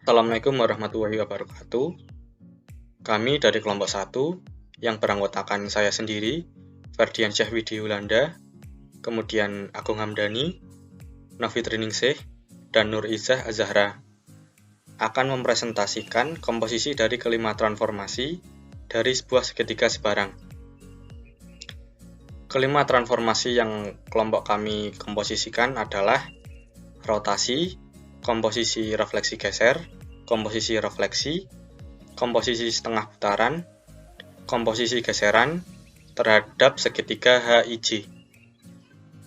Assalamualaikum warahmatullahi wabarakatuh. Kami dari kelompok 1 yang beranggotakan saya sendiri, Ferdiansyah Widiyulanda, kemudian Agung Hamdani, Novitri Ningsih, dan Nur Izzah Azahra akan mempresentasikan komposisi dari kelima transformasi dari sebuah segitiga sebarang. Kelima transformasi yang kelompok kami komposisikan adalah rotasi, komposisi refleksi geser, komposisi refleksi, komposisi setengah putaran, komposisi geseran terhadap segitiga HIJ.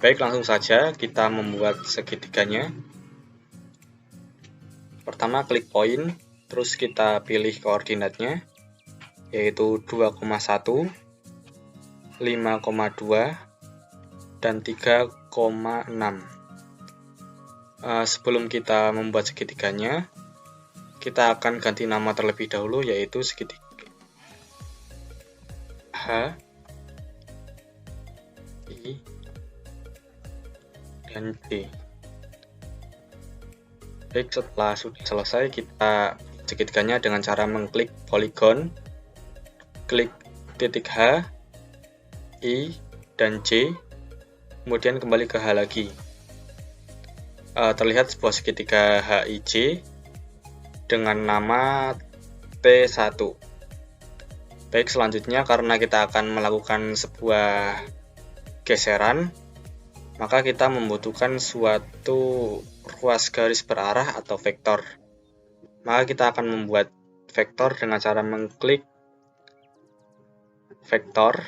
Baik, langsung saja kita membuat segitiganya. Pertama klik poin, terus kita pilih koordinatnya, yaitu 2,1, 5,2, dan 3,6. Sebelum kita membuat segitiganya, kita akan ganti nama terlebih dahulu, yaitu segitiga H, I, dan J. Baik, setelah sudah selesai, kita segitiganya dengan cara mengklik poligon, klik titik H, I, dan J, kemudian kembali ke H lagi. Terlihat sebuah segitiga HIJ dengan nama T1. Baik, selanjutnya karena kita akan melakukan sebuah geseran, maka kita membutuhkan suatu ruas garis berarah atau vektor. Maka kita akan membuat vektor dengan cara mengklik vektor,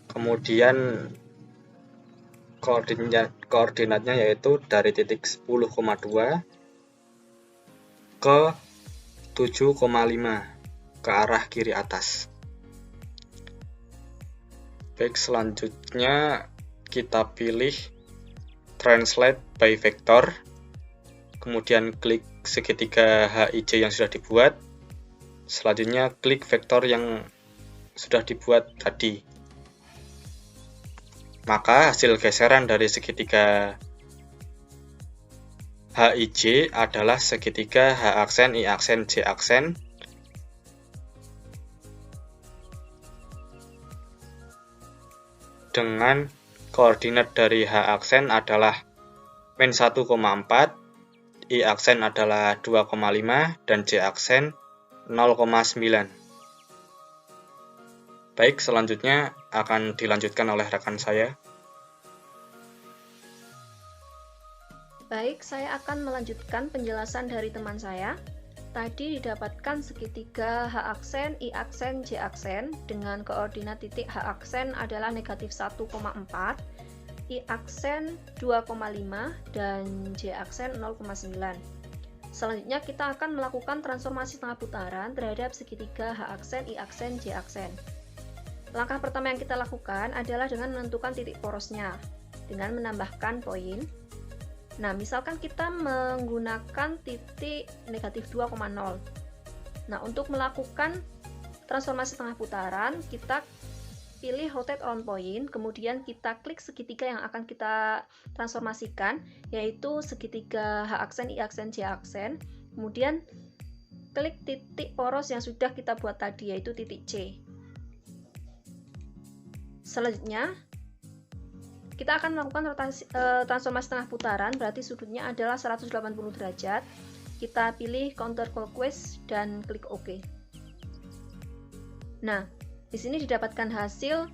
kemudian koordinatnya yaitu dari titik 10,2 ke 7,5 ke arah kiri atas. Baik, selanjutnya kita pilih translate by vector, kemudian klik segitiga HIJ yang sudah dibuat, selanjutnya klik vektor yang sudah dibuat tadi. Maka hasil geseran dari segitiga HIJ adalah segitiga H aksen, I aksen, J aksen dengan koordinat dari H aksen adalah min 1,4, I aksen adalah 2,5, dan J aksen 0,9. Baik, selanjutnya akan dilanjutkan oleh rekan saya. Baik, saya akan melanjutkan penjelasan dari teman saya. Tadi didapatkan segitiga H aksen, I aksen, J aksen dengan koordinat titik H aksen adalah negatif 1,4, I aksen 2,5, dan J aksen 0,9. Selanjutnya kita akan melakukan transformasi setengah putaran terhadap segitiga H aksen, I aksen, J aksen. Langkah pertama yang kita lakukan adalah dengan menentukan titik porosnya dengan menambahkan poin. Nah, misalkan kita menggunakan titik negatif 2,0. Nah, untuk melakukan transformasi setengah putaran, kita pilih rotate on point, kemudian kita klik segitiga yang akan kita transformasikan, yaitu segitiga H aksen, I aksen, J aksen. Kemudian klik titik poros yang sudah kita buat tadi, yaitu titik C. Selanjutnya, kita akan melakukan transformasi setengah putaran, berarti sudutnya adalah 180 derajat. Kita pilih counterclockwise dan klik OK. Nah, di sini didapatkan hasil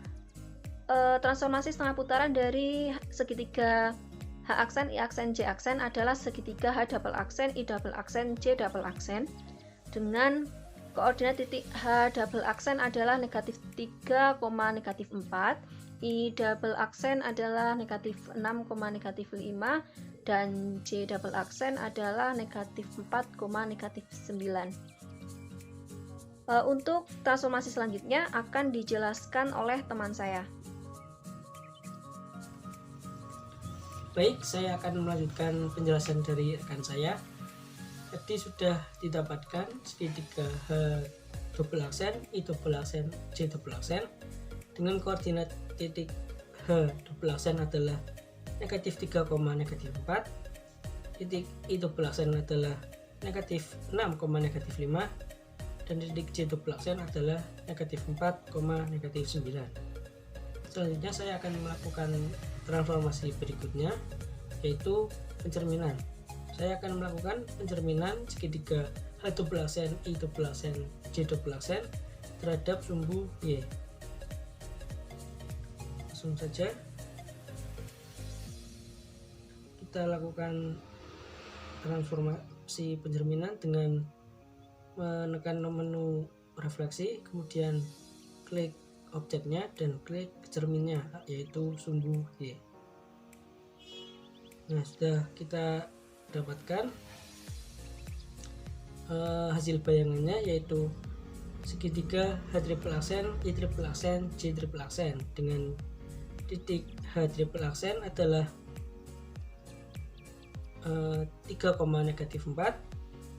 transformasi setengah putaran dari segitiga H aksen, I aksen, J aksen adalah segitiga H double aksen, I double aksen, J double aksen dengan koordinat titik H double aksen adalah negatif 3, negatif 4, I double aksen adalah negatif 6, negatif 5, dan J double aksen adalah negatif 4, negatif 9. Untuk transformasi selanjutnya akan dijelaskan oleh teman saya. Baik, saya akan melanjutkan penjelasan dari rekan saya. Tadi sudah didapatkan segitiga H double aksen, I double aksen, J double aksen dengan koordinat titik H double aksen adalah negatif 3, negatif 4, titik I double aksen adalah negatif 6, negatif 5, dan titik J double aksen adalah negatif 4, negatif 9. Selanjutnya saya akan melakukan transformasi berikutnya, yaitu pencerminan. Saya akan melakukan pencerminan segitiga H double aksen, I double aksen, J double aksen terhadap sumbu Y. Langsung saja kita lakukan transformasi pencerminan dengan menekan menu refleksi, kemudian klik objeknya dan klik cerminnya, yaitu sumbu Y. Nah, sudah kita dapatkan hasil bayangannya, yaitu segitiga H triple aksen, I triple aksen, J triple aksen dengan titik H triple aksen adalah 3, negatif 4,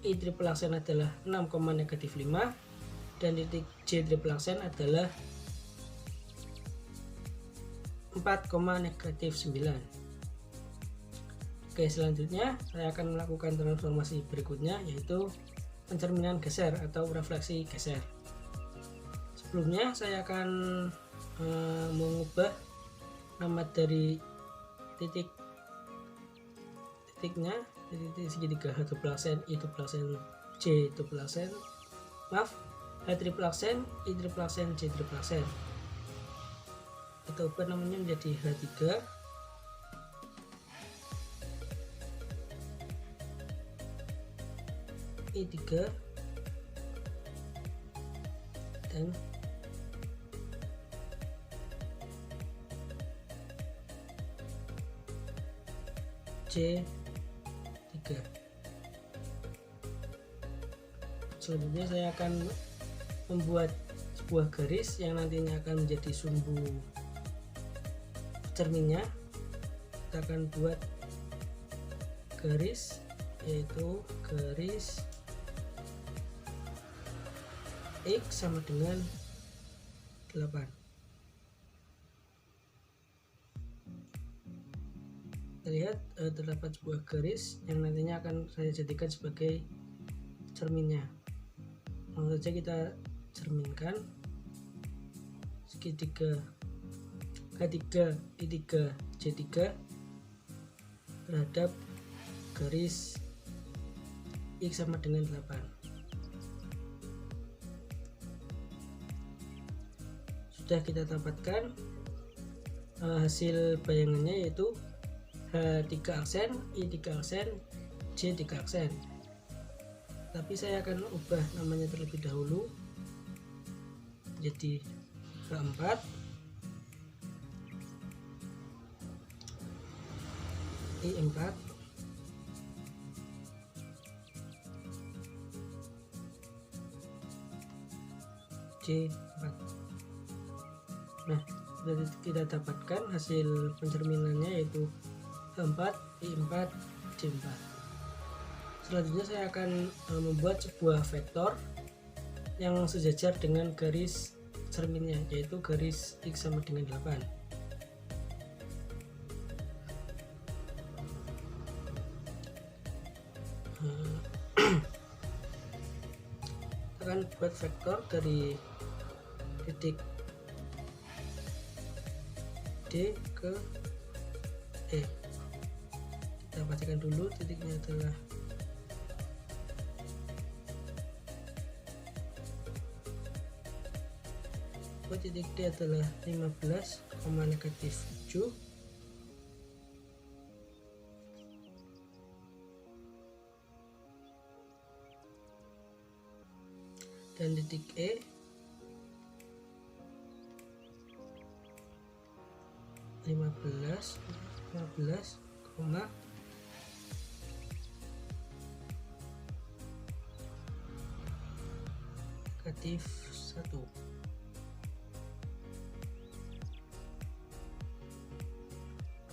I triple aksen adalah 6, negatif 5, dan titik J triple aksen adalah 4, negatif 9. Oke, selanjutnya saya akan melakukan transformasi berikutnya, yaitu pencerminan geser atau refleksi geser. Sebelumnya saya akan mengubah nama dari titiknya, titik segitiga H double aksen, I double aksen, J double aksen, H triple aksen, I triple aksen, J triple aksen. Kita ubah namanya menjadi H3, I3, dan J3. Selanjutnya saya akan membuat sebuah garis yang nantinya akan menjadi sumbu cerminnya. Kita akan buat garis, yaitu garis X sama dengan 8. Kita lihat terdapat sebuah garis yang nantinya akan saya jadikan sebagai cerminnya. Langsung saja kita cerminkan segitiga H3, I3, J3 terhadap garis X sama dengan 8. Sudah kita dapatkan hasil bayangannya, yaitu H3 aksen, I3 aksen, J3 aksen. Tapi saya akan ubah namanya terlebih dahulu jadi H4, I4, J4. Nah, sudah kita dapatkan hasil pencerminannya, yaitu H4, I4, J4. Selanjutnya saya akan membuat sebuah vektor yang sejajar dengan garis cerminnya, yaitu garis X sama dengan 8. Kita akan buat vektor dari titik D ke E. Kita pastikan dulu titiknya adalah titik D adalah 15, negatif 7, dan titik E 15, negatif 1.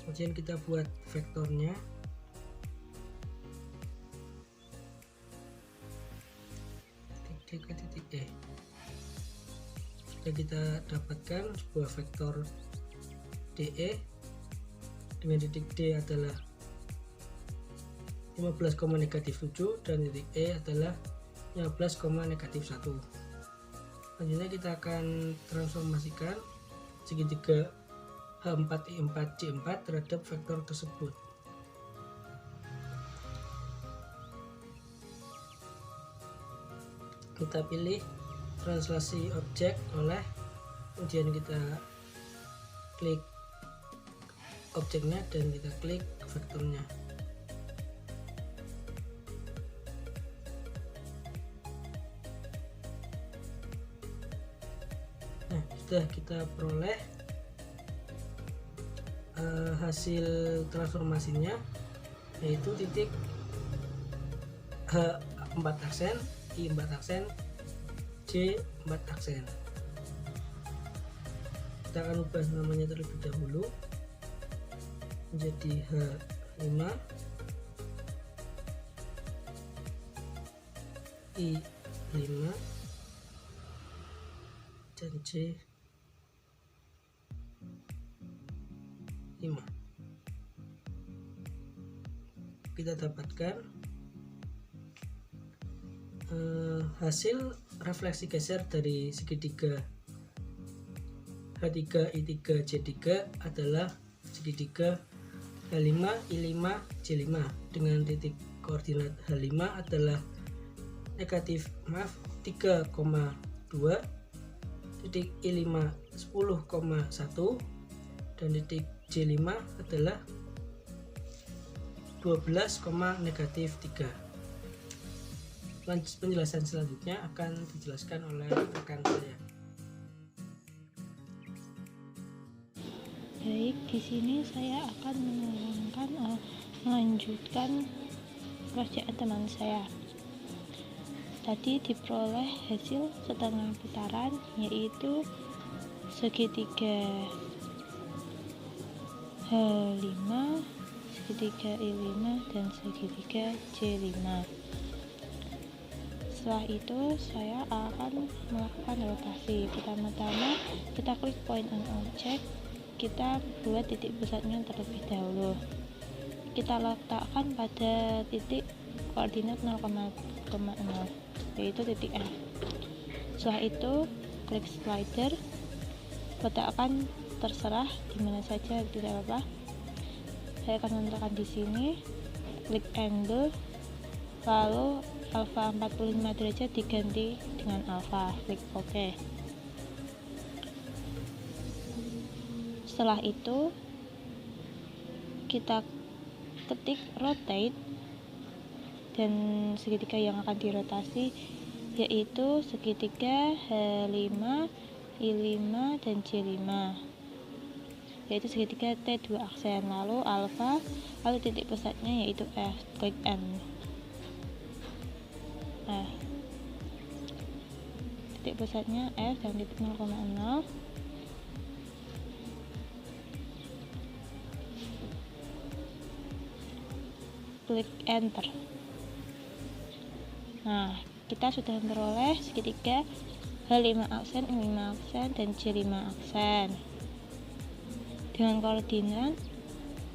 Kemudian kita buat vektornya, titik D ke titik E. Sudah kita dapatkan sebuah vektor DE dengan titik D adalah 15,-7 dan titik E adalah 15,-1. Selanjutnya kita akan transformasikan segitiga H4I4C4 terhadap vektor tersebut. Kita pilih translasi objek oleh, kemudian kita klik objeknya dan kita klik vektornya. Nah, sudah kita peroleh hasil transformasinya, yaitu titik H4 aksen, I4 aksen, C4 aksen. Kita akan ubah namanya terlebih dahulu menjadi H5, I5, dan C5. Kita dapatkan hasil refleksi geser dari segitiga H3I3C3 adalah segitiga H5I5C5 dengan titik koordinat H5 adalah negatif 3,2, titik I5 10,1 dan titik C5 adalah 12,-3. Penjelasan selanjutnya akan dijelaskan oleh rekan saya. Baik, di sini saya akan melanjutkan proyek teman saya. Tadi diperoleh hasil setengah putaran, yaitu segitiga H5, segitiga I5, dan segitiga C5. Setelah itu saya akan melakukan rotasi. Pertama-tama kita klik point on object, kita buat titik pusatnya terlebih dahulu. Kita letakkan pada titik koordinat 0,0, yaitu titik F. Setelah itu klik slider, letakkan terserah dimana saja, tidak apa-apa. Saya akan menentukan di sini, klik angle, lalu alpha 45 derajat diganti dengan alpha, klik OK. Setelah itu kita ketik rotate, dan segitiga yang akan dirotasi yaitu segitiga H5, I5, dan C5, yaitu segitiga T2 aksen, lalu alpha, lalu titik pusatnya yaitu F, klik N. Nah, titik pusatnya F dan titik 0,0. Klik enter. Nah, kita sudah memperoleh segitiga H5 aksen, I5 aksen, dan C5 aksen dengan koordinat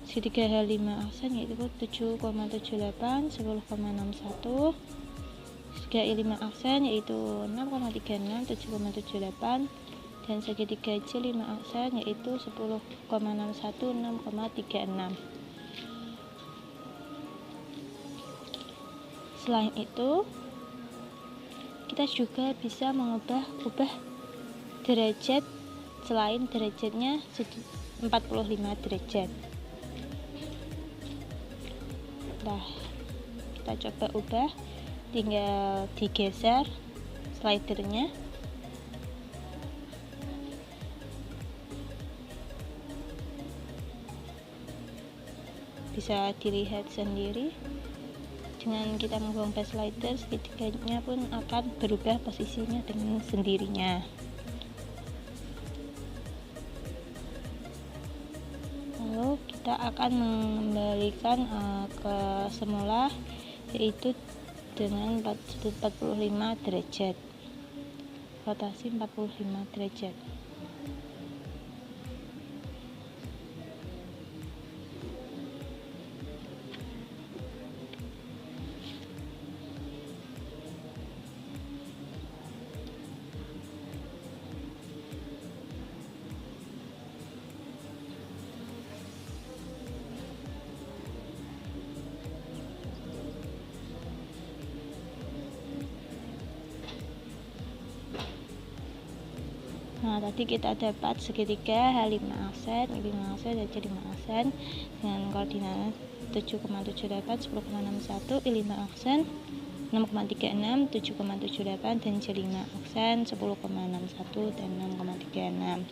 segitiga H5 aksen yaitu 7,78, 10,61, segitiga I5 aksen yaitu 6,36, 7,78, dan segitiga C5 aksen yaitu 10,61, 6,36. Selain itu, kita juga bisa mengubah derajat selain derajatnya 45 derajat. Nah, kita coba ubah, tinggal digeser slidernya. Bisa dilihat sendiri. Dengan kita membongkar slider, segitiganya pun akan berubah posisinya dengan sendirinya. Lalu kita akan mengembalikan ke semula, yaitu dengan 45 derajat, rotasi 45 derajat. Nah, tadi kita dapat segitiga H5 aksen, I5 aksen, dan J5 aksen dengan koordinat 7,78, 10,61, I5 aksen 6,36, 7,78, dan J5 aksen 10,61 dan 6,36.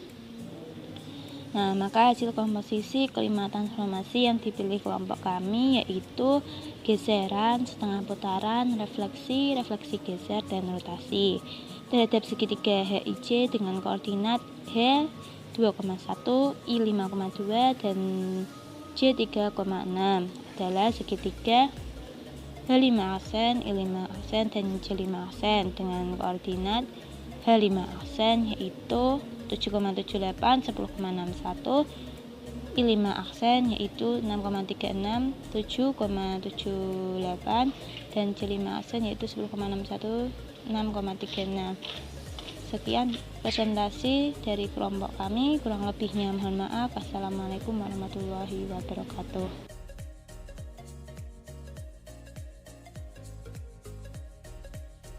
Nah, maka hasil komposisi kelima transformasi yang dipilih kelompok kami yaitu geseran, setengah putaran, refleksi, refleksi geser, dan rotasi terhadap segitiga HIJ dengan koordinat H 2,1, I 5,2, dan J 3,6 adalah segitiga H5 aksen, I5 aksen, dan J5 aksen dengan koordinat H5 aksen yaitu 7,78, 10,61, I5 aksen yaitu 6,36, 7,78, dan J5 aksen yaitu 10,61, 6,36. Sekian presentasi dari kelompok kami, kurang lebihnya mohon maaf. Assalamualaikum warahmatullahi wabarakatuh.